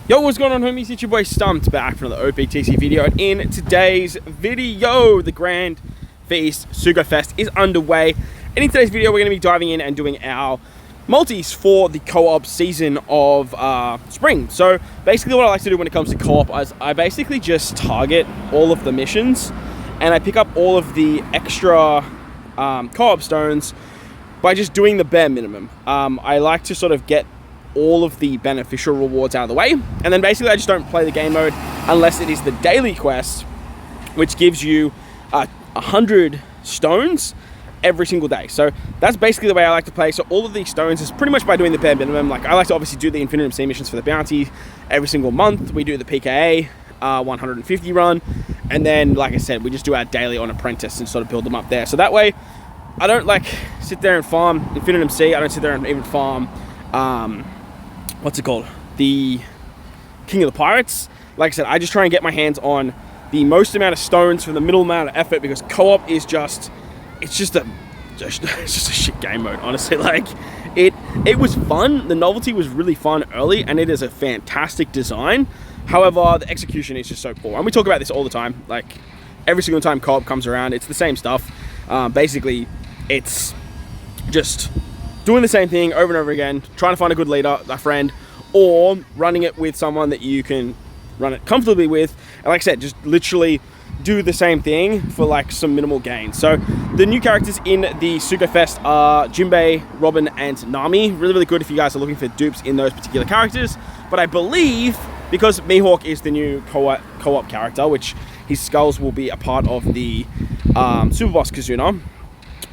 Yo, what's going on, homies? It's your boy Stumped back from the OPTC video, and in today's video, the Grand Feast Sugo Fest is underway. And in today's video, we're going to be diving in and doing our multis for the co-op season of spring. So basically what I like to do when it comes to co-op is I basically just target all of the missions and I pick up all of the extra co-op stones by just doing the bare minimum. I like to sort of get all of the beneficial rewards out of the way, and then basically I just don't play the game mode unless it is the daily quest, which gives you 100 stones every single day. So that's basically the way I like to play. So all of these stones is pretty much by doing the bare minimum. Like, I like to obviously do the Infinitum Sea missions for the bounty every single month. We do the PKA 150 run, and then, like I said, we just do our daily on Apprentice and sort of build them up there. So that way I don't like sit there and farm Infinitum Sea. I don't sit there and even farm what's it called? The King of the Pirates. Like I said, I just try and get my hands on the most amount of stones for the middle amount of effort, because co-op is just, it's just a shit game mode, honestly. Like, it was fun. The novelty was really fun early, and it is a fantastic design. However, the execution is just so poor. And we talk about this all the time. Like, every single time co-op comes around, it's the same stuff. Basically, it's just doing the same thing over and over again, trying to find a good leader, a friend, or running it with someone that you can run it comfortably with. And like I said, just literally do the same thing for like some minimal gain. So the new characters in the Sugo Fest are Jinbei, Robin, and Nami. Really, really good if you guys are looking for dupes in those particular characters. But I believe, because Mihawk is the new co-op character, which his skulls will be a part of the Super Boss Kazuna,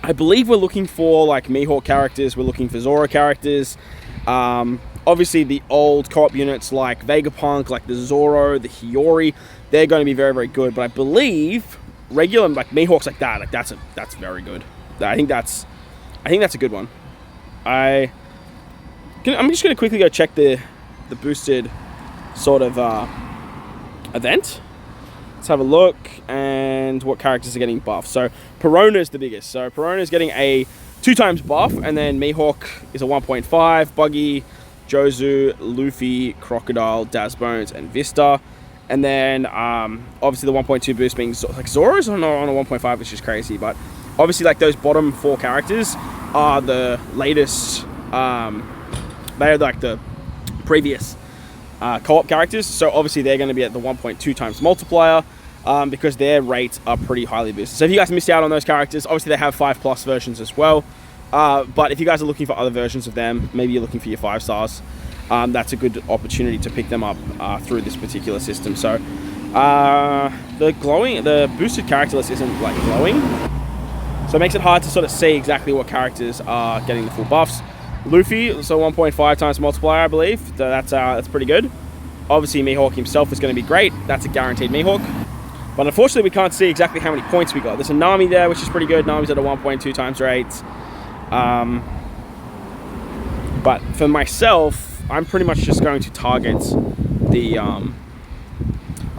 I believe we're looking for like Mihawk characters, we're looking for Zoro characters. Obviously the old co-op units like Vegapunk, like the Zoro, the Hiyori, they're going to be very, very good. But I believe regular like Mihawks like that, like that's very good. I think that's a good one. I'm just going to quickly go check the boosted sort of event. Let's have a look and what characters are getting buffed. So Perona is the biggest. So Perona is getting a 2x buff, and then Mihawk is a 1.5, Buggy, Jozu, Luffy, Crocodile, Dazbones, and Vista. And then obviously the 1.2 boost being like Zoro's on a 1.5, which is crazy. But obviously like those bottom 4 characters are the latest. They're like the previous co-op characters, so obviously they're going to be at the 1.2 times multiplier because their rates are pretty highly boosted. So if you guys missed out on those characters, obviously they have 5+ versions as well, but if you guys are looking for other versions of them, maybe you're looking for your 5 stars, that's a good opportunity to pick them up through this particular system. So the boosted character list isn't like glowing, so it makes it hard to sort of see exactly what characters are getting the full buffs. Luffy, so 1.5 times multiplier, I believe. So that's pretty good. Obviously, Mihawk himself is going to be great. That's a guaranteed Mihawk. But unfortunately, we can't see exactly how many points we got. There's a Nami there, which is pretty good. Nami's at a 1.2 times rate. But for myself, I'm pretty much just going to target the... I'm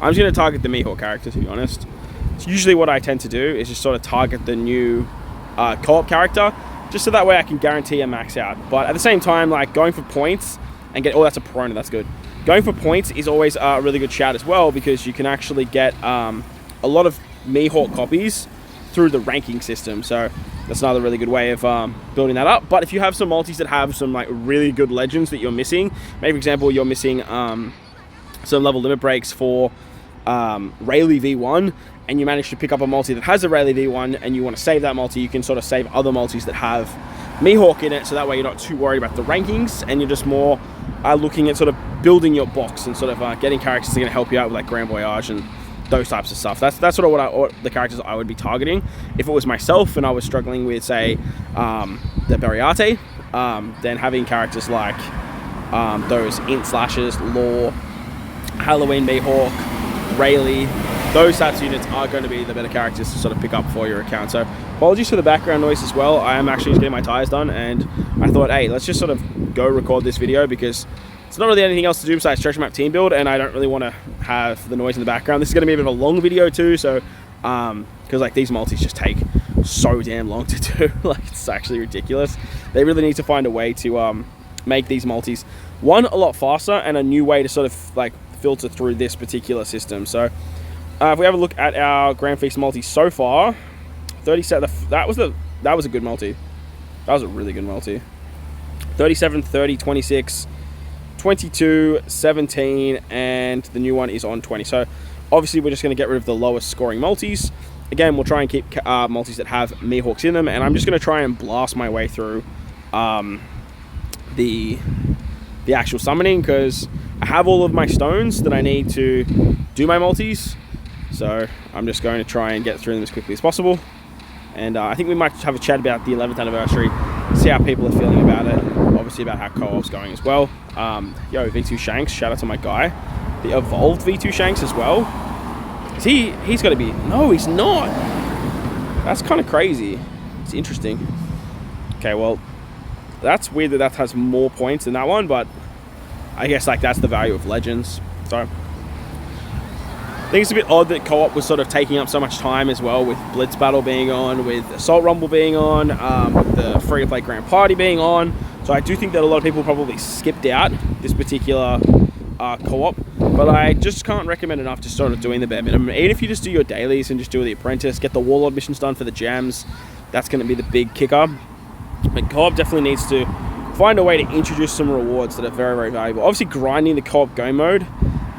just going to target the Mihawk character, to be honest. It's usually what I tend to do, is just sort of target the new co-op character, just so that way I can guarantee a max out. But at the same time, like going for points and get, oh, that's a Perona, that's good. Going for points is always a really good shout as well, because you can actually get a lot of Mihawk copies through the ranking system. So that's another really good way of building that up. But if you have some multis that have some like really good legends that you're missing, maybe for example, you're missing some level limit breaks for Rayleigh V1, and you manage to pick up a multi that has a Rayleigh V1 and you want to save that multi, you can sort of save other multis that have Mihawk in it, so that way you're not too worried about the rankings and you're just more looking at sort of building your box and sort of getting characters that are going to help you out with like Grand Voyage and those types of stuff. That's sort of what the characters I would be targeting. If it was myself and I was struggling with, say, the Beriate, then having characters like those Int Slashers, Law, Halloween Mihawk, Rayleigh, those types of units are going to be the better characters to sort of pick up for your account. So apologies for the background noise as well. I am actually just getting my tires done, and I thought, hey, let's just sort of go record this video because it's not really anything else to do besides stretch map team build, and I don't really want to have the noise in the background. This is going to be a bit of a long video too, so because like these multis just take so damn long to do. Like, it's actually ridiculous. They really need to find a way to make these multis one, a lot faster, and a new way to sort of like filter through this particular system. So if we have a look at our Grand Feast multi so far, 37, that was a good multi. That was a really good multi. 37, 30, 26, 22, 17, and the new one is on 20. So obviously we're just going to get rid of the lowest scoring multis. Again, we'll try and keep multis that have Mihawks in them, and I'm just going to try and blast my way through the actual summoning, because I have all of my stones that I need to do my multis. So I'm just going to try and get through them as quickly as possible. And I think we might have a chat about the 11th anniversary, see how people are feeling about it, obviously about how co-op's going as well. Yo, V2 Shanks, shout out to my guy. The evolved V2 Shanks as well. He's got to be... No, he's not. That's kind of crazy. It's interesting. Okay, well, that's weird that has more points than that one, but I guess like that's the value of Legends. So I think it's a bit odd that co-op was sort of taking up so much time as well, with Blitz Battle being on, with Assault Rumble being on, with the free-to-play Grand Party being on. So I do think that a lot of people probably skipped out this particular co-op, but I just can't recommend enough just sort of doing the bare minimum. Even if you just do your dailies and just do the Apprentice, get the Warlord missions done for the gems, that's going to be the big kicker. But co-op definitely needs to find a way to introduce some rewards that are very, very valuable. Obviously, grinding the co-op go mode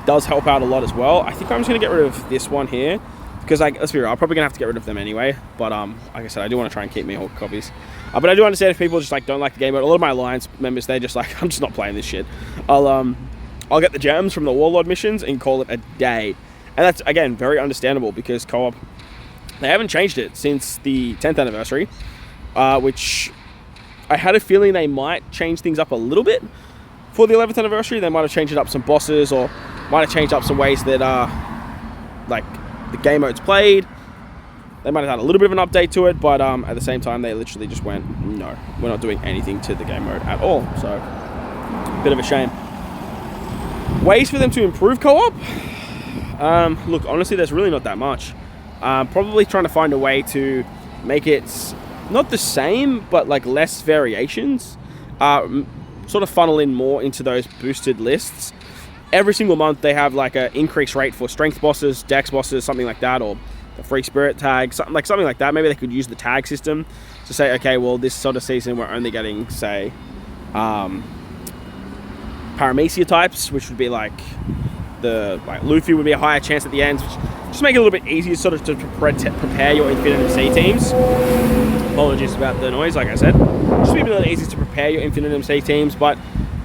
does help out a lot as well. I think I'm just going to get rid of this one here, because like, let's be real, I'm probably going to have to get rid of them anyway. But like I said, I do want to try and keep me all copies. But I do understand if people just like don't like the game mode. A lot of my Alliance members, they're just like, I'm just not playing this shit. I'll get the gems from the Warlord missions and call it a day. And that's, again, very understandable, because co-op, they haven't changed it since the 10th anniversary, which I had a feeling they might change things up a little bit for the 11th anniversary. They might have changed up some bosses, or might have changed up some ways that like the game mode's played. They might have had a little bit of an update to it, but at the same time, they literally just went, no, we're not doing anything to the game mode at all. So, bit of a shame. Ways for them to improve co-op? Look, honestly, there's really not that much. Probably trying to find a way to make it not the same, but like less variations. Sort of funnel in more into those boosted lists. Every single month they have like an increased rate for strength bosses, dex bosses, something like that, or the free spirit tag, something like that. Maybe they could use the tag system to say, okay, well, this sort of season we're only getting, say, Paramecia types, which would be like Luffy would be a higher chance at the end. Just make it a little bit easier sort of to prepare your Infinite MC teams. Apologies about the noise, like I said. Just be a little easier to prepare your Infinite MC teams, but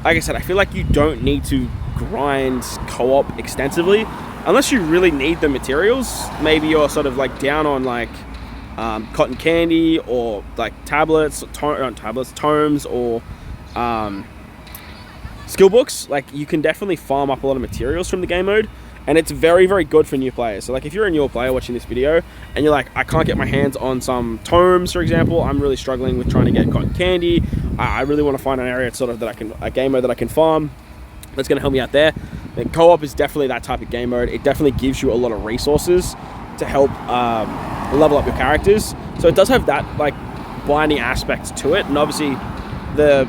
like I said, I feel like you don't need to grind co-op extensively unless you really need the materials. Maybe you're sort of like down on like cotton candy, or like tomes, or skill books. Like, you can definitely farm up a lot of materials from the game mode, and it's very, very good for new players. So like, if you're a new player watching this video and you're like, I can't get my hands on some tomes, for example, I'm really struggling with trying to get cotton candy, I really want to find an area sort of that a game mode that I can farm, that's going to help me out there. And co-op is definitely that type of game mode. It definitely gives you a lot of resources to help level up your characters. So it does have that like binding aspect to it, and obviously the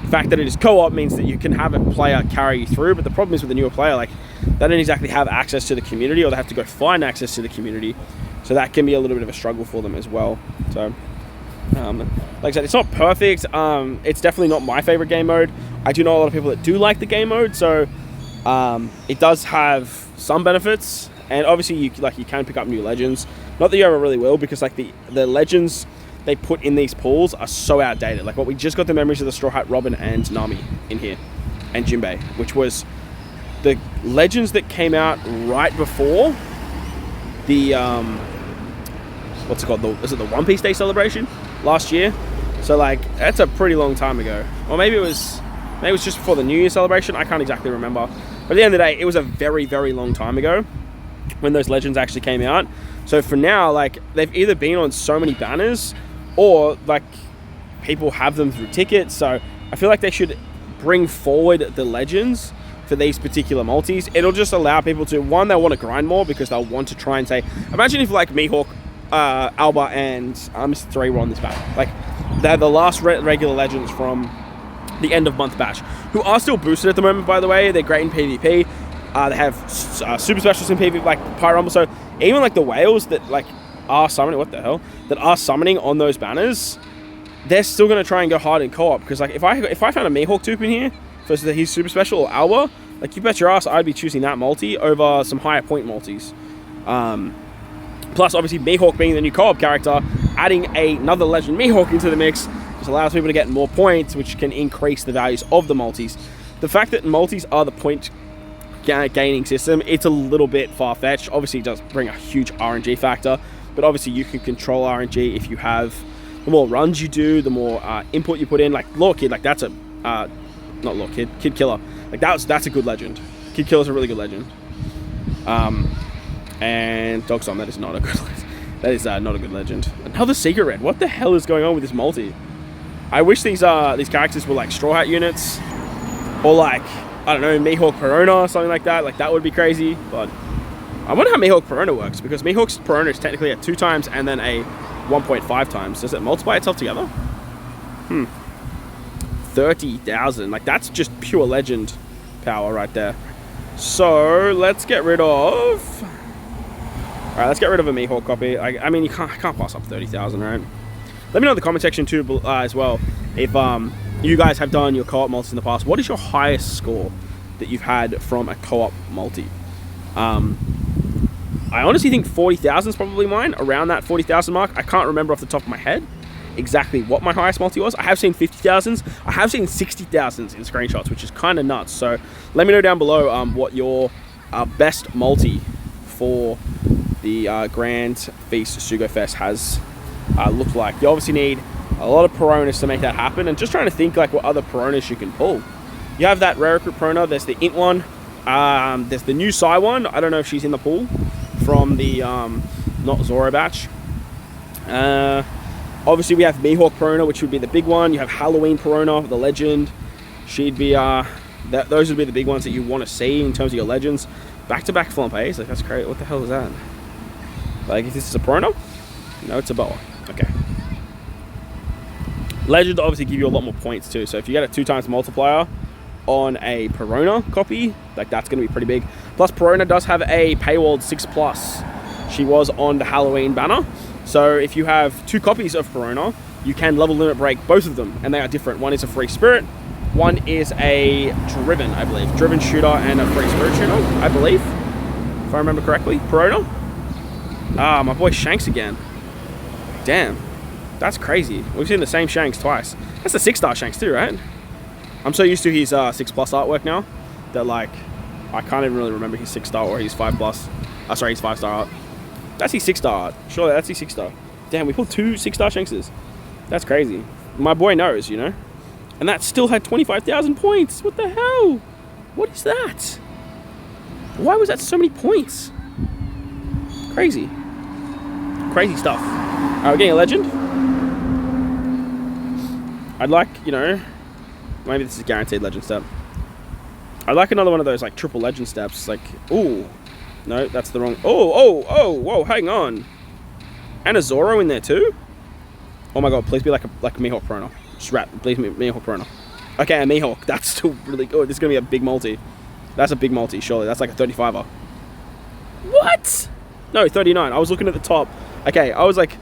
fact that it is co-op means that you can have a player carry you through. But the problem is with a newer player, like, they don't exactly have access to the community, or they have to go find access to the community. So that can be a little bit of a struggle for them as well. So like I said, it's not perfect. It's definitely not my favorite game mode. I do know a lot of people that do like the game mode, so it does have some benefits. And obviously you can pick up new legends. Not that you ever really will, because like the legends they put in these pools are so outdated. Like, what we just got the memories of the Straw Hat, Robin, and Nami in here, and Jinbei, which was the legends that came out right before the what's it called? Is it the One Piece Day celebration last year? So like, that's a pretty long time ago. Or maybe it was just before the New Year celebration. I can't exactly remember. But at the end of the day, it was a very, very long time ago when those legends actually came out. So for now, like, they've either been on so many banners, or like people have them through tickets. So I feel like they should bring forward the legends for these particular multis. It'll just allow people to, one, they'll want to grind more because they'll want to try and say, imagine if like Mihawk, Alba, and Mr. 3 were on this battle. Like, they're the last regular legends from the end of month batch, who are still boosted at the moment, by the way. They're great in PvP. They have super specials in PvP, like Pyrumble. So even like the whales that like are summoning, what the hell, that are summoning on those banners, they're still going to try and go hard in co-op. Because like if I found a Mihawk dupe in here versus his super special or Alba, like you bet your ass I'd be choosing that multi over some higher point multis. Plus obviously Mihawk being the new co-op character, adding another legend Mihawk into the mix just allows people to get more points, which can increase the values of the multis. The fact that multis are the point gaining system, it's a little bit far-fetched. Obviously it does bring a huge RNG factor, but obviously you can control RNG if you have, the more runs you do, the more input you put in. Like Law Kid, like that's a not Law Kid, Kid Killer, like that's a good legend. Kid Killer's a really good legend. And Dogson, that is not a good legend. That is not a good legend. Another Secret Red. What the hell is going on with this multi? I wish these characters were like Straw Hat units, or like, I don't know, Mihawk Perona or something like that. Like that would be crazy. But I wonder how Mihawk Perona works, because Mihawk's Perona is technically at 2 times and then a 1.5 times. Does it multiply itself together? 30,000. Like that's just pure legend power right there. So let's get rid of. Alright, let's get rid of a Mihawk copy. I mean, I can't pass up 30,000, right? Let me know in the comment section too as well if you guys have done your co-op multis in the past. What is your highest score that you've had from a co-op multi? I honestly think 40,000 is probably mine, around that 40,000 mark. I can't remember off the top of my head exactly what my highest multi was. I have seen 50,000s. I have seen 60,000s in screenshots, which is kind of nuts. So let me know down below what your best multi for the Grand Feast Sugo Fest has looked like. You obviously need a lot of Peronas to make that happen, and just trying to think like what other Peronas you can pull. You have that Rare Recruit Perona, there's the Int one, there's the new Psy one. I don't know if she's in the pool from the not Zoro batch. Obviously we have Mihawk Perona, which would be the big one. You have Halloween Perona, the legend. She'd be those would be the big ones that you want to see in terms of your legends. Back-to-back Flampeys, like that's great. What the hell is that? Like, if this is a Perona? No, it's a Boa. Okay. Legend obviously give you a lot more points too. So if you get a 2 times multiplier on a Perona copy, like that's going to be pretty big. Plus Perona does have a paywalled 6+. She was on the Halloween banner. So if you have 2 copies of Perona, you can level limit break both of them, and they are different. One is a free spirit, one is a driven, I believe. Driven shooter and a free spirit shooter, I believe. If I remember correctly. Perona. Ah, my boy Shanks again. Damn. That's crazy. We've seen the same Shanks twice. That's a 6-star Shanks too, right? I'm so used to his 6+ artwork now that like I can't even really remember his 6-star or his 5+. Sorry, his 5-star art. That's his 6-star art. Surely that's his 6-star. Damn, we pulled 2 6-star Shankses. That's crazy. My boy knows, you know? And that still had 25,000 points. What the hell? What is that? Why was that so many points? Crazy. Crazy stuff. Alright, we're getting a legend. I'd like, you know, maybe this is a guaranteed legend step. I'd like another one of those like triple legend steps. Like, ooh. No, that's the wrong. Whoa, hang on. And a Zoro in there too? Oh my god, please be like a Mihawk Perona. Just rat, please Mihawk Perona. Okay, a Mihawk. That's still really good. This is gonna be a big multi. That's a big multi, surely. That's like a 35er. What? No, 39. I was looking at the top. Okay, I was like,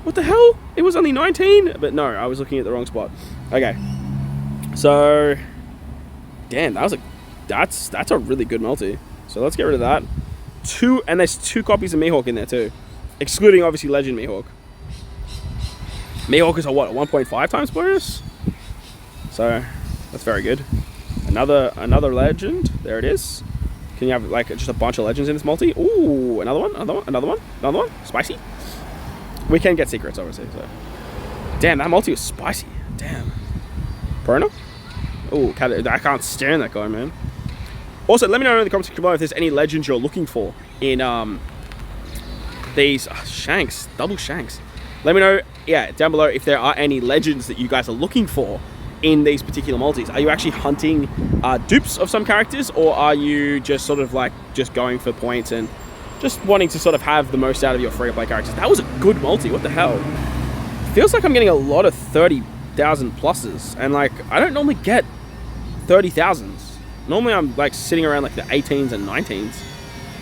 what the hell? It was only 19? But no, I was looking at the wrong spot. Okay. So, damn, that's a really good multi. So let's get rid of that. And there's 2 copies of Mihawk in there too. Excluding obviously Legend Mihawk. Mihawk is a what? A 1.5 times bonus? So that's very good. Another legend. There it is. Can you have like just a bunch of legends in this multi? Ooh, another one. Spicy. We can get secrets obviously. So. Damn, that multi was spicy. Damn. Perona? Ooh, I can't stand that guy, man. Also, let me know in the comments below if there's any legends you're looking for in these Shanks, double Shanks. Let me know, yeah, down below if there are any legends that you guys are looking for in these particular multis. Are you actually hunting dupes of some characters, or are you just sort of like just going for points and just wanting to sort of have the most out of your free-to-play characters? That was a good multi. What the hell? Feels like I'm getting a lot of 30 100,000 pluses, and like I don't normally get 30,000s. Normally I'm like sitting around like the 18s and 19s.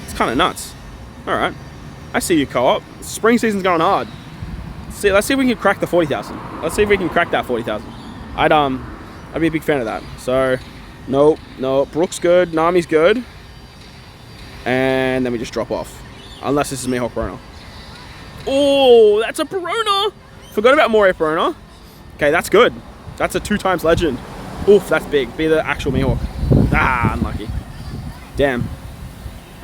It's kind of nuts. All right, I see you, co-op. Spring season's going hard. Let's see if we can crack the 40,000. Let's see if we can crack that 40,000. I'd be a big fan of that. So nope. Brooke's good, Nami's good, and then we just drop off. Unless this is Mihawk Perona. Oh, that's a Perona. Forgot about Moria Perona. Okay, that's good. That's a 2x legend. Oof, that's big. Be the actual Mihawk. Ah, unlucky. Damn.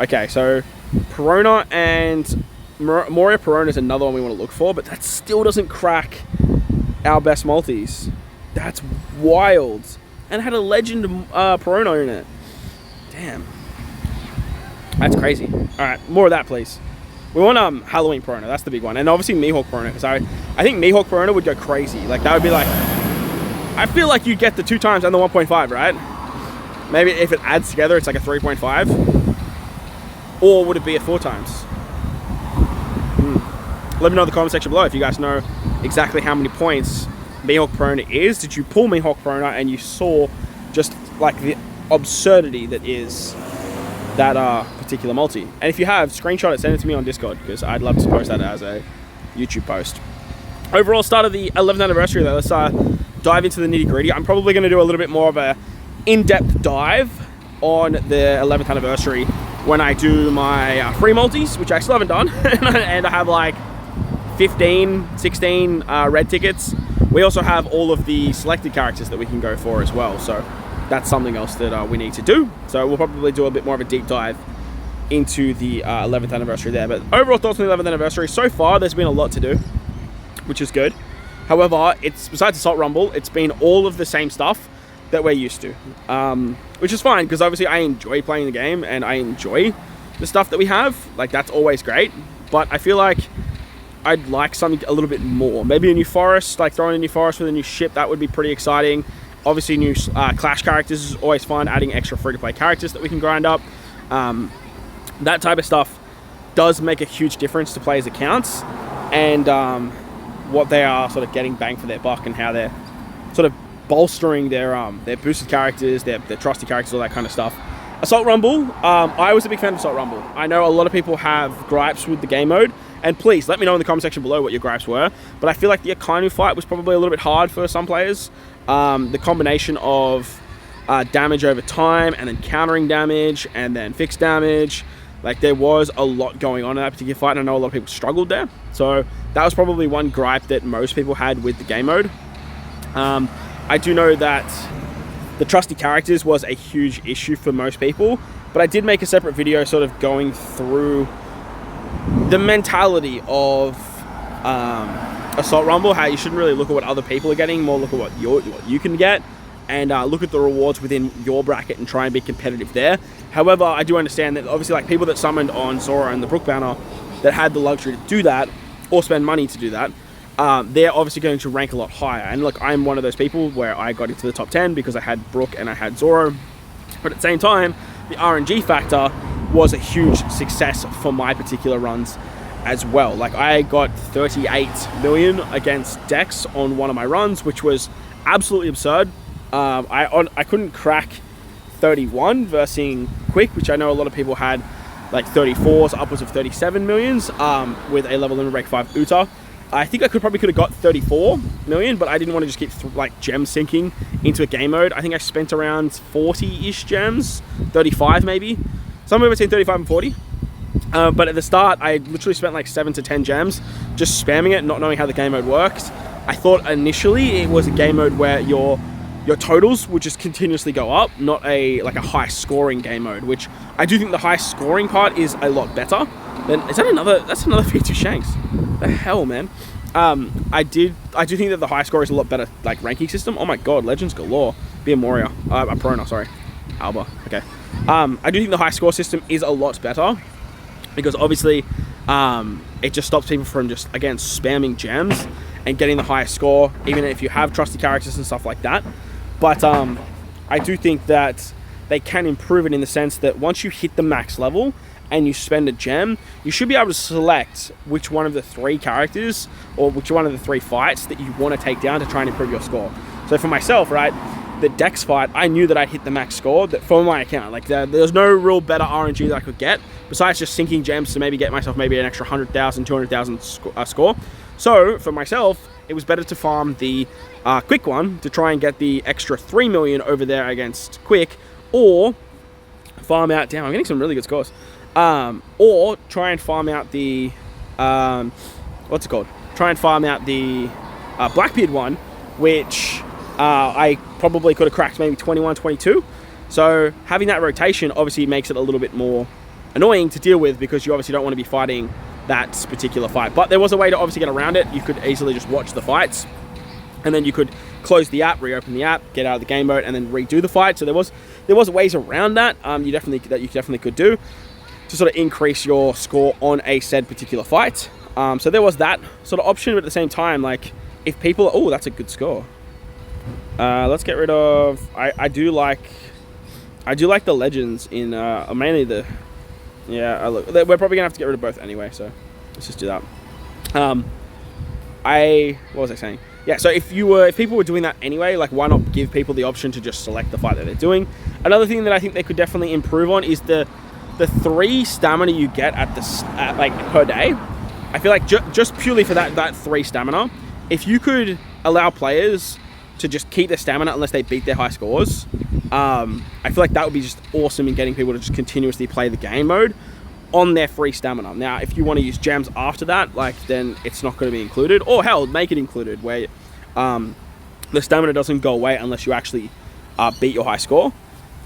Okay, so Perona and Moria Perona is another one we want to look for, but that still doesn't crack our best multis. That's wild. And it had a legend Perona in it. Damn. That's crazy. Alright, more of that, please. We want Halloween Perona, that's the big one. And obviously Mihawk Perona, because I think Mihawk Perona would go crazy. Like, that would be like... I feel like you'd get the 2x and the 1.5, right? Maybe if it adds together, it's like a 3.5. Or would it be a 4x? Let me know in the comment section below if you guys know exactly how many points Mihawk Perona is. Did you pull Mihawk Perona and you saw just like the absurdity that is that particular multi? And if you have, screenshot it, send it to me on Discord, because I'd love to post that as a YouTube post. Overall, start of the 11th anniversary though. Let's dive into the nitty gritty. I'm probably going to do a little bit more of a in-depth dive on the 11th anniversary when I do my free multis, which I still haven't done. And I have like 15, 16 red tickets. We also have all of the selected characters that we can go for as well. So that's something else that we need to do. So we'll probably do a bit more of a deep dive into the 11th anniversary there. But overall thoughts on the 11th anniversary. So far, there's been a lot to do, which is good. However, it's besides Assault Rumble, it's been all of the same stuff that we're used to. Which is fine, because obviously I enjoy playing the game and I enjoy the stuff that we have. Like, that's always great. But I feel like I'd like something a little bit more. Maybe a new forest, like throwing a new forest with a new ship, that would be pretty exciting. Obviously, new Clash characters is always fun, adding extra free-to-play characters that we can grind up. That type of stuff does make a huge difference to players' accounts, and what they are sort of getting bang for their buck, and how they're sort of bolstering their boosted characters, their trusty characters, all that kind of stuff. Assault Rumble, I was a big fan of Assault Rumble. I know a lot of people have gripes with the game mode, and please let me know in the comment section below what your gripes were. But I feel like the Akainu fight was probably a little bit hard for some players. The combination of damage over time, and then countering damage, and then fixed damage. Like, there was a lot going on in that particular fight, and I know a lot of people struggled there. So that was probably one gripe that most people had with the game mode. I do know that the trusty characters was a huge issue for most people, but I did make a separate video sort of going through the mentality of Assault Rumble, how you shouldn't really look at what other people are getting, more look at what you can get, and look at the rewards within your bracket and try and be competitive there. However, I do understand that obviously, like, people that summoned on Zora and the Brook banner that had the luxury to do that, or spend money to do that, they're obviously going to rank a lot higher. And look, I'm one of those people where I got into the top 10 because I had Brook and I had Zoro. But at the same time, the RNG factor was a huge success for my particular runs as well. Like, I got 38 million against Dex on one of my runs, which was absolutely absurd. I couldn't crack 31 versus Quick, which I know a lot of people had like 34s, upwards of 37 millions with a level limit break 5 Uta. I think I probably could have got 34 million, but I didn't want to just keep like gem sinking into a game mode. I think I spent around 40-ish gems, 35 maybe, somewhere between 35 and 40. But at the start, I literally spent like 7 to 10 gems just spamming it, not knowing how the game mode works. I thought initially it was a game mode where your totals would just continuously go up, not like a high scoring game mode, which I do think the high scoring part is a lot better. Then that's another V2 Shanks. The hell, man. I do think that the high score is a lot better, like, ranking system. Oh my god, legends galore. Be a Moria, a Perona, sorry, Alba. Okay. I do think the high score system is a lot better, because obviously it just stops people from just, again, spamming gems and getting the highest score, even if you have trusty characters and stuff like that. But I do think that they can improve it in the sense that once you hit the max level and you spend a gem, you should be able to select which one of the 3 characters or which one of the 3 fights that you want to take down to try and improve your score. So for myself, right, the Dex fight, I knew that I'd hit the max score for my account. Like there's no real better RNG that I could get besides just sinking gems to maybe get myself maybe an extra 100,000, 200,000 score. So for myself, it was better to farm the Quick one to try and get the extra 3 million over there against Quick, or farm out, damn, I'm getting some really good scores. Or try and farm out the, what's it called? Try and farm out the Blackbeard one, which I probably could have cracked maybe 21, 22. So having that rotation obviously makes it a little bit more annoying to deal with because you obviously don't want to be fighting that particular fight. But there was a way to obviously get around it. You could easily just watch the fights, and then you could close the app, reopen the app, get out of the game mode, and then redo the fight. So there was ways around that. You definitely could do to sort of increase your score on a said particular fight. So there was that sort of option, but at the same time, like if people, oh, that's a good score. Let's get rid of. I do like the legends in mainly the. Yeah, look, we're probably gonna have to get rid of both anyway, so let's just do that. What was I saying? Yeah, so if people were doing that anyway, like why not give people the option to just select the fight that they're doing? Another thing that I think they could definitely improve on is the 3 stamina you get like per day. I feel like just purely for that 3 stamina, if you could allow players to just keep their stamina unless they beat their high scores, I feel like that would be just awesome in getting people to just continuously play the game mode on their free stamina. Now, if you want to use gems after that, like then it's not going to be included, or hell, make it included where the stamina doesn't go away unless you actually beat your high score.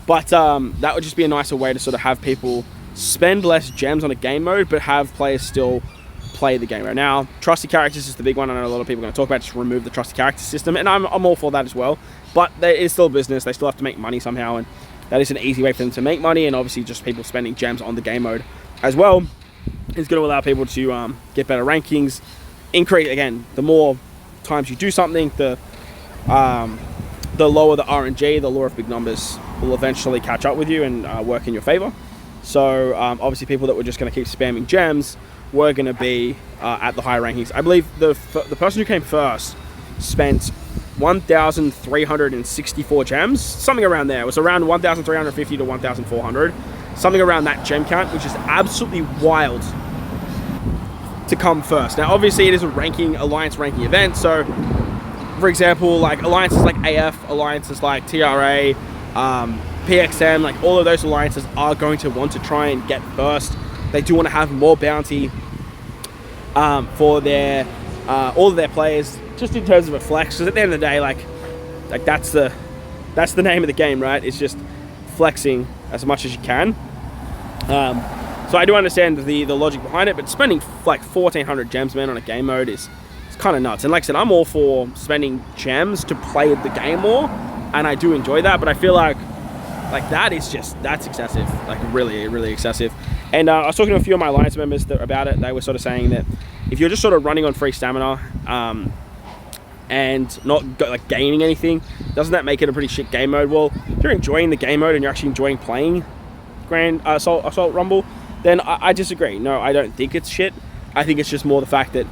But that would just be a nicer way to sort of have people spend less gems on a game mode, but have players still play the game mode. Now, trusty characters is the big one. I know a lot of people are going to talk about just remove the trusty character system, and I'm all for that as well. But it is still a business. They still have to make money somehow, and that is an easy way for them to make money. And obviously, just people spending gems on the game mode as well is going to allow people to get better rankings. Increase again, the more times you do something, the lower the RNG, the law of big numbers will eventually catch up with you and work in your favor. So obviously, people that were just going to keep spamming gems were going to be at the higher rankings. I believe the person who came first spent 1,364 gems, something around there. It was around 1,350 to 1,400, something around that gem count, which is absolutely wild to come first. Now, obviously, it is a alliance ranking event. So, for example, like alliances like AF, alliances like TRA, PXM, like all of those alliances are going to want to try and get first. They do want to have more bounty for their all of their players, just in terms of a flex. Because at the end of the day, like that's the name of the game, right? It's just flexing as much as you can. So I do understand the logic behind it, but spending like 1,400 gems, man, on a game mode is kind of nuts. And like I said, I'm all for spending gems to play the game more, and I do enjoy that. But I feel like that's excessive, like really, really excessive. And I was talking to a few of my alliance members about it. They were sort of saying that if you're just sort of running on free stamina and not gaining anything, doesn't that make it a pretty shit game mode? Well, if you're enjoying the game mode and you're actually enjoying playing Grand Assault Rumble, then I disagree. No, I don't think it's shit. I think it's just more the fact that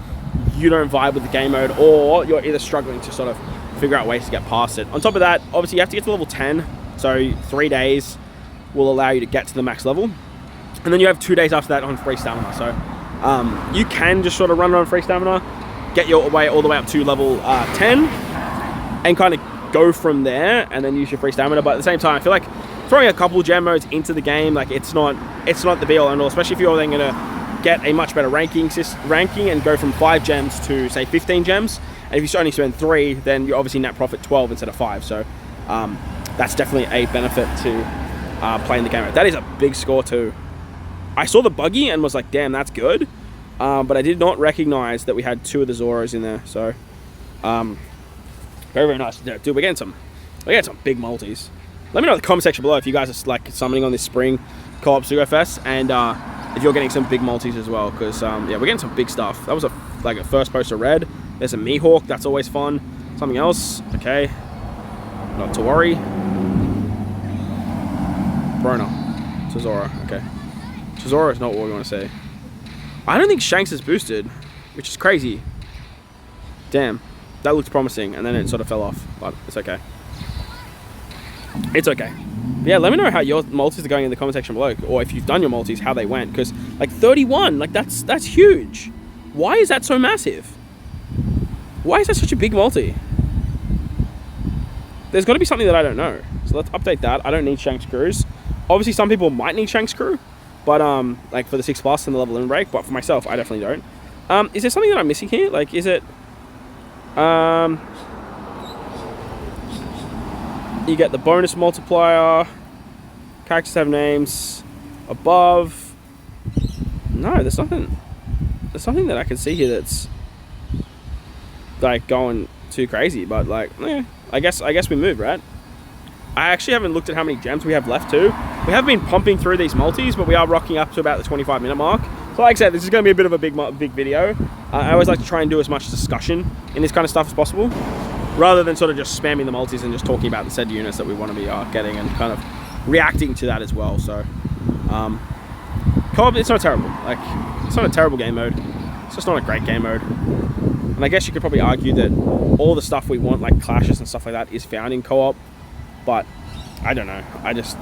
you don't vibe with the game mode, or you're either struggling to sort of figure out ways to get past it. On top of that, obviously you have to get to level 10, so 3 days will allow you to get to the max level. And then you have 2 days after that on free stamina. So you can just sort of run on free stamina, get your way all the way up to level 10, and kind of go from there, and then use your free stamina. But at the same time, I feel like throwing a couple gem modes into the game, like it's not the be all and all, especially if you're then going to get a much better ranking and go from 5 gems to say 15 gems. And if you only spend 3, then you obviously net profit 12 instead of 5. So that's definitely a benefit to playing the game. That is a big score too. I saw the buggy and was like, damn, that's good. But I did not recognize that we had 2 of the Zoros in there. So very, very nice. Dude, we're getting some big multis. Let me know in the comment section below if you guys are like summoning on this spring co-op Sugo Fest, and if you're getting some big multis as well, because yeah, we're getting some big stuff. That was a first poster red. There's a Mihawk, that's always fun. Something else, okay, not to worry. Brona. Tesoro, okay. Tesoro is not what we want to say. I don't think Shanks is boosted, which is crazy. Damn, that looks promising, and then it sort of fell off, but it's okay. It's okay. But yeah, let me know how your multis are going in the comment section below, or if you've done your multis, how they went, because like 31, like that's huge. Why is that so massive? Why is that such a big multi? There's got to be something that I don't know. So let's update that. I don't need Shanks Crews. Obviously, some people might need Shanks Crew, but like for the 6+ and the level limit break, but for myself, I definitely don't. Is there something that I'm missing here? Like, is it... you get the bonus multiplier. Characters have names. Above. No, there's nothing. There's something that I can see here that's like going too crazy, but like, yeah, I guess we moved, right? I actually haven't looked at how many gems we have left too. We have been pumping through these multis, but we are rocking up to about the 25-minute mark. So like I said, this is going to be a bit of a big video. I always like to try and do as much discussion in this kind of stuff as possible, rather than sort of just spamming the multis and just talking about the said units that we want to be getting and kind of reacting to that as well. So co-op, it's not terrible. Like, it's not a terrible game mode. It's just not a great game mode. And I guess you could probably argue that all the stuff we want, like clashes and stuff like that, is found in co-op. But I don't know. I just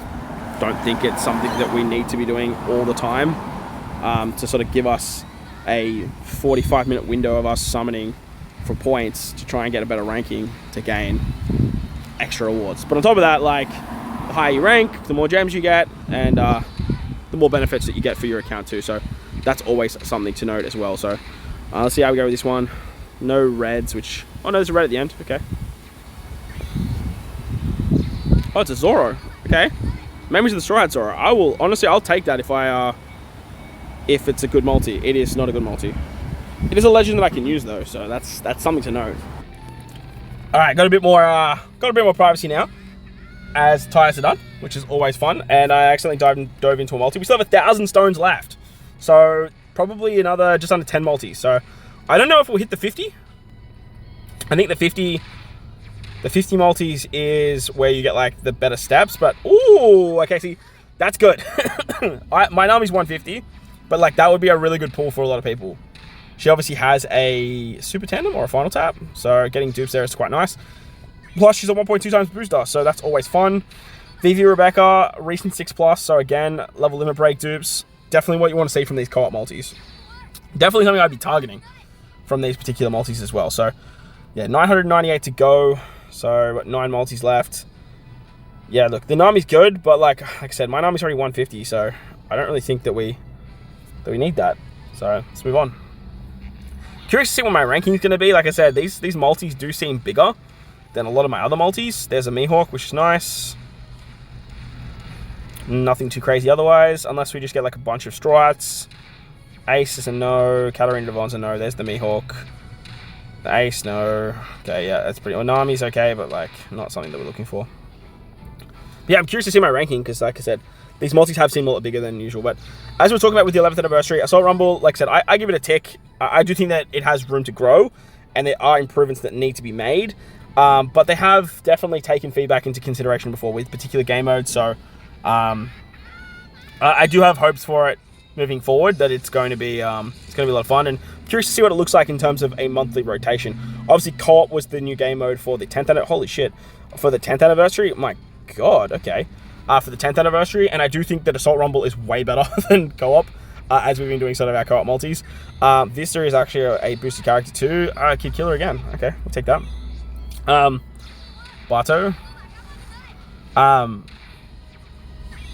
don't think it's something that we need to be doing all the time to sort of give us a 45-minute window of us summoning for points to try and get a better ranking to gain extra rewards. But on top of that, like, the higher you rank, the more gems you get, and the more benefits that you get for your account too. So that's always something to note as well. So let's see how we go with this one. No reds, which... Oh no, there's a red at the end. Okay. Oh, it's a Zoro. Okay. Memories of the Straw Hat Zoro. I will... Honestly, I'll take that if it's a good multi. It is not a good multi. It is a legend that I can use though, so that's something to note. Alright, got a bit more privacy now, as tires are done, which is always fun, and I accidentally dove into a multi. We still have 1,000 stones left, so probably another just under 10 multis. So I don't know if we'll hit the 50. I think the 50 multis is where you get like the better steps, but ooh, okay, see, that's good. My Nami's 150, but like that would be a really good pull for a lot of people. She obviously has a super tandem or a final tap, so getting dupes there is quite nice. Plus, she's a 1.2 times booster, so that's always fun. Vivi Rebecca, recent 6+, so again, level limit break dupes. Definitely what you want to see from these co-op multis. Definitely something I'd be targeting from these particular multis as well. So, yeah, 998 to go, so 9 multis left. Yeah, look, the Nami's good, but like I said, my Nami's already 150, so I don't really think that we need that. So, let's move on. Curious to see what my ranking is going to be. Like I said, these multis do seem bigger than a lot of my other multis. There's a Mihawk, which is nice. Nothing too crazy otherwise, unless we just get like a bunch of Straw Hats. Ace is a no. Katarina Devon's a no. There's the Mihawk. The Ace, no. Okay, yeah, that's pretty... Nami's okay, but like not something that we're looking for. But yeah, I'm curious to see my ranking, because like I said, these multis have seemed a lot bigger than usual. But as we're talking about with the 11th anniversary, Assault Rumble, like I said, I give it a tick. I do think that it has room to grow, and there are improvements that need to be made. But they have definitely taken feedback into consideration before with particular game modes. So I do have hopes for it moving forward, that it's going to be a lot of fun. And curious to see what it looks like in terms of a monthly rotation. Obviously, co-op was the new game mode for the 10th anniversary. Holy shit. For the 10th anniversary? My God, okay. For the 10th anniversary, and I do think that Assault Rumble is way better than co-op, as we've been doing sort of our co-op multis. This series is actually a boosted character too. Kid Killer again. Okay, we'll take that. Bato.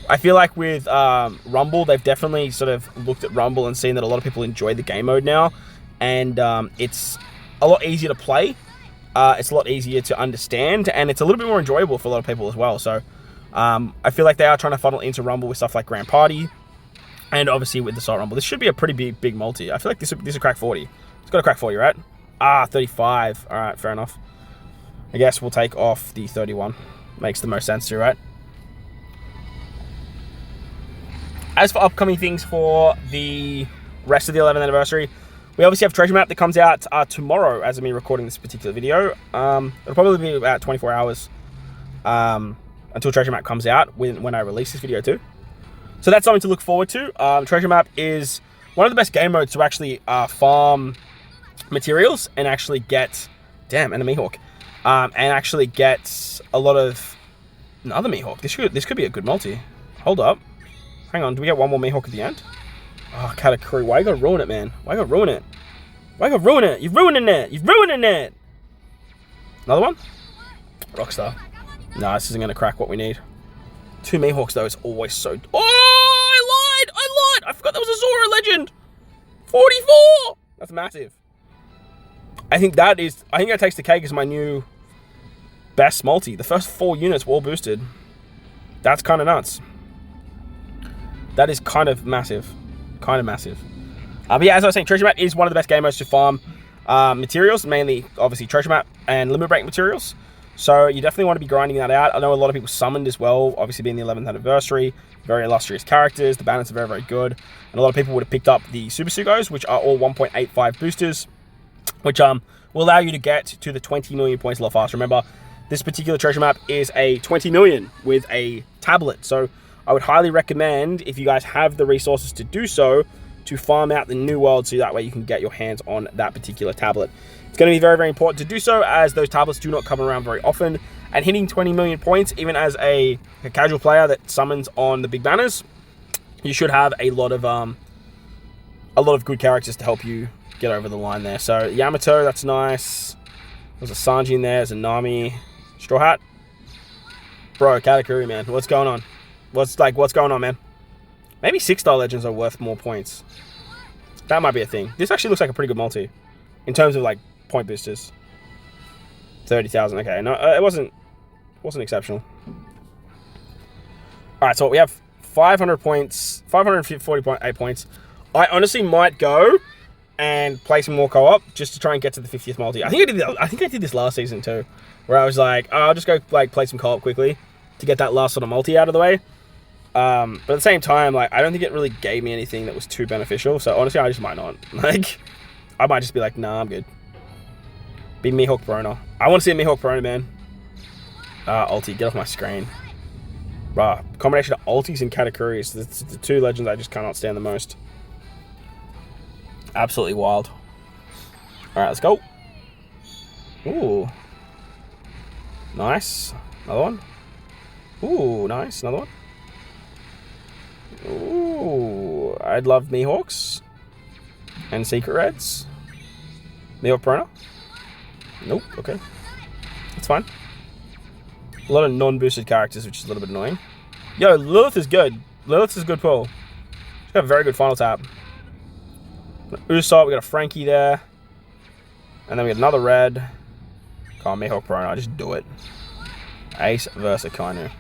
I feel like with Rumble, they've definitely sort of looked at Rumble and seen that a lot of people enjoy the game mode now, and it's a lot easier to play. It's a lot easier to understand, and it's a little bit more enjoyable for a lot of people as well. So I feel like they are trying to funnel into Rumble with stuff like Grand Party, and obviously with the Assault Rumble. This should be a pretty big multi. I feel like this will crack 40. It's got to crack 40, right? 35. All right, fair enough. I guess we'll take off the 31. Makes the most sense to, right? As for upcoming things for the rest of the 11th anniversary, we obviously have Treasure Map that comes out tomorrow as of me recording this particular video. It'll probably be about 24 hours. until Treasure Map comes out when I release this video too. So that's something to look forward to. Treasure Map is one of the best game modes to actually farm materials and actually get... Damn, and a Mihawk. And actually get a lot of... Another Mihawk. This could be a good multi. Hold up. Hang on, do we get one more Mihawk at the end? Oh, Katakuri, why you gotta ruin it, man? Why you gotta ruin it? Why you gotta ruin it? You're ruining it! You're ruining it! Another one? Rockstar. Nah, this isn't gonna crack what we need. 2 Mihawks, though, is always so... Oh, I lied! I forgot there was a Zoro legend! 44! That's massive. I think that takes the cake as my new best multi. The first 4 units were all boosted. That's kind of nuts. That is kind of massive. Kind of massive. But yeah, as I was saying, Treasure Map is one of the best game modes to farm materials. Mainly, obviously, Treasure Map and Limit Break materials. So you definitely want to be grinding that out. I know a lot of people summoned as well, obviously being the 11th anniversary. Very illustrious characters. The banners are very, very good. And a lot of people would have picked up the Super Sugos, which are all 1.85 boosters, which will allow you to get to the 20 million points a lot faster. Remember, this particular Treasure Map is a 20 million with a tablet. So I would highly recommend, if you guys have the resources to do so, to farm out the new world so that way you can get your hands on that particular tablet. It's going to be very, very important to do so, as those tablets do not come around very often. And hitting 20 million points, even as a casual player that summons on the big banners, you should have a lot of good characters to help you get over the line there. So Yamato, that's nice. There's a Sanji in there. There's a Nami. Straw Hat. Bro, Katakuri, man. What's going on? What's going on, man? Maybe 6-star legends are worth more points. That might be a thing. This actually looks like a pretty good multi in terms of like point boosters. 30,000. Okay, no, it wasn't exceptional. All right, so we have 500 points, 540.8 points. I honestly might go and play some more co-op just to try and get to the 50th multi. I think I did this last season too, where I was like, oh, I'll just go like play some co-op quickly to get that last sort of multi out of the way. But at the same time, like, I don't think it really gave me anything that was too beneficial. So honestly, I just might not. Like, I might just be like, nah, I'm good. Be Mihawk Brona. I want to see a Mihawk Brona, man. Ulti, get off my screen. Bruh, combination of ultis and Katakuris. The 2 legends I just cannot stand the most. Absolutely wild. Alright, let's go. Ooh. Nice. Another one. Ooh, nice. Another one. Ooh. I'd love Mihawks. And Secret Reds. Mihawk Brona. Nope, okay. That's fine. A lot of non-boosted characters, which is a little bit annoying. Yo, Lilith is good. Lilith is a good pull. She's got a very good final tap. Usopp, we got a Frankie there. And then we got another red. Come on, Mihawk Brona, just do it. Ace versus Kainu.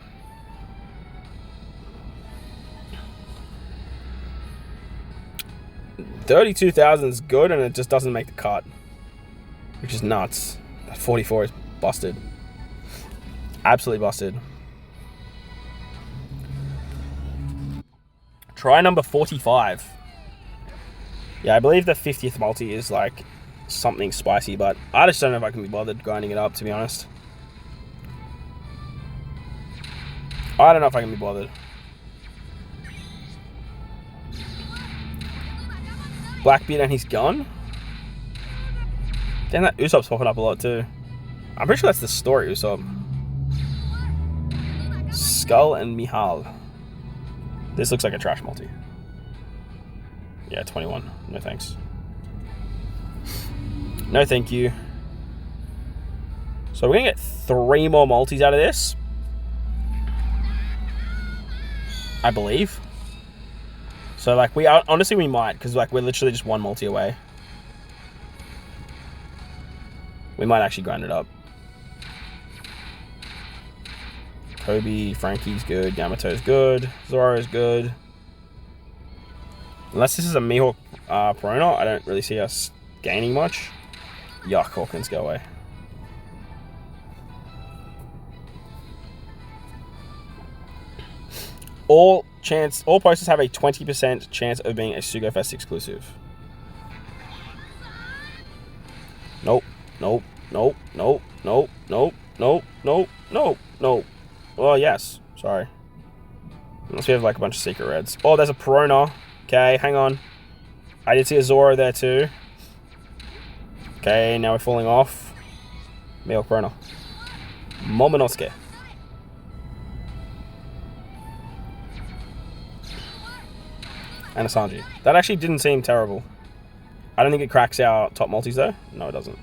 $32,000 is good, and it just doesn't make the cut. Which is nuts. 44 is busted. Absolutely busted. Try number 45. Yeah, I believe the 50th multi is like something spicy, but I just don't know if I can be bothered grinding it up, to be honest. I don't know if I can be bothered. Blackbeard and his gun? Damn, that Usopp's popping up a lot too. I'm pretty sure that's the story, Usopp. Skull and Mihal. This looks like a trash multi. Yeah, 21. No thanks. No thank you. So we're gonna get 3 more multis out of this. I believe. So like honestly we might, because like we're literally just 1 multi away. We might actually grind it up. Tobi, Frankie's good, Yamato's good, Zoro's good. Unless this is a Mihawk Brona, I don't really see us gaining much. Yuck, Hawkins, go away. All posters have a 20% chance of being a Sugo Fest exclusive. Nope. Nope. Nope. Nope. Nope. Nope. Nope. Nope. Nope. Nope. Oh, yes. Sorry. Unless we have like a bunch of secret reds. Oh, there's a Perona. Okay, hang on. I did see a Zoro there too. Okay, now we're falling off. Male Perona. Momonosuke. And a Sanji. That actually didn't seem terrible. I don't think it cracks our top multis though. No, it doesn't.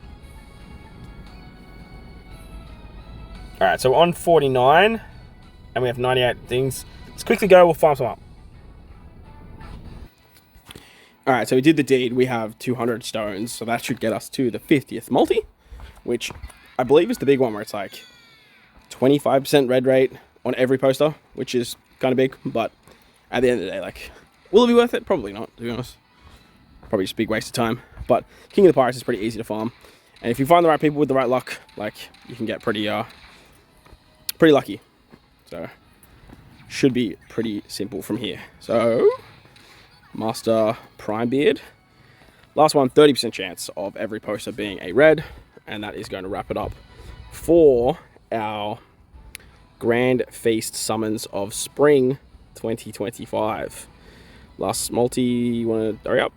Alright, so we're on 49. And we have 98 things. Let's quickly go, we'll farm some up. Alright, so we did the deed. We have 200 stones. So that should get us to the 50th multi. Which I believe is the big one where it's like 25% red rate on every poster. Which is kind of big. But at the end of the day, like, will it be worth it? Probably not, to be honest. Probably just a big waste of time. But King of the Pirates is pretty easy to farm. And if you find the right people with the right luck, like, you can get pretty lucky. So, should be pretty simple from here. So, Master Prime Beard. Last one, 30% chance of every poster being a red. And that is going to wrap it up for our Grand Feast Summons of Spring 2025. Last multi, you want to hurry up?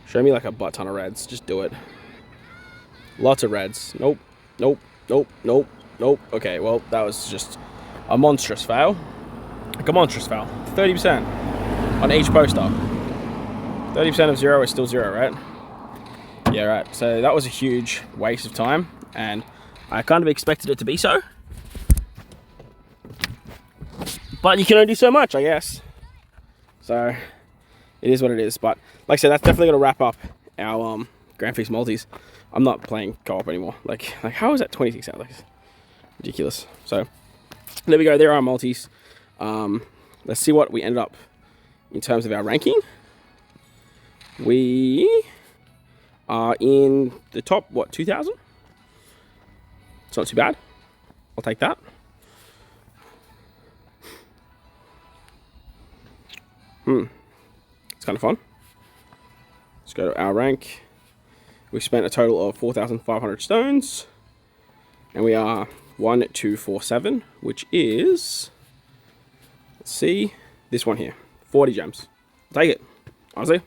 Show me like a butt ton of reds. Just do it. Lots of reds. Nope. Nope. Nope. Nope. Nope. Okay, well, that was just a monstrous fail. Like a monstrous fail. 30% on each poster. 30% of 0 is still 0, right? Yeah, right. So that was a huge waste of time. And I kind of expected it to be so. But you can only do so much, I guess. So, it is what it is. But, like I said, that's definitely going to wrap up our Grand Feast multis. I'm not playing co-op anymore. Like how is that 26 out? Like, ridiculous. So, there we go. There are our multis. Let's see what we ended up in terms of our ranking. We are in the top, what, 2,000? It's not too bad. I'll take that. It's kind of fun. Let's go to our rank. We spent a total of 4,500 stones. And we are 1247, which is, let's see, this one here. 40 gems. I'll take it. Honestly,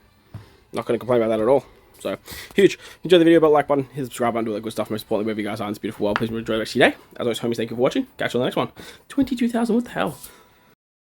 not going to complain about that at all. So, huge. Enjoy the video, but like button, hit the subscribe button, do all that good stuff. Most importantly, wherever you guys are in this beautiful world, please enjoy the rest of your day. As always, homies, thank you for watching. Catch you on the next one. 22,000, what the hell?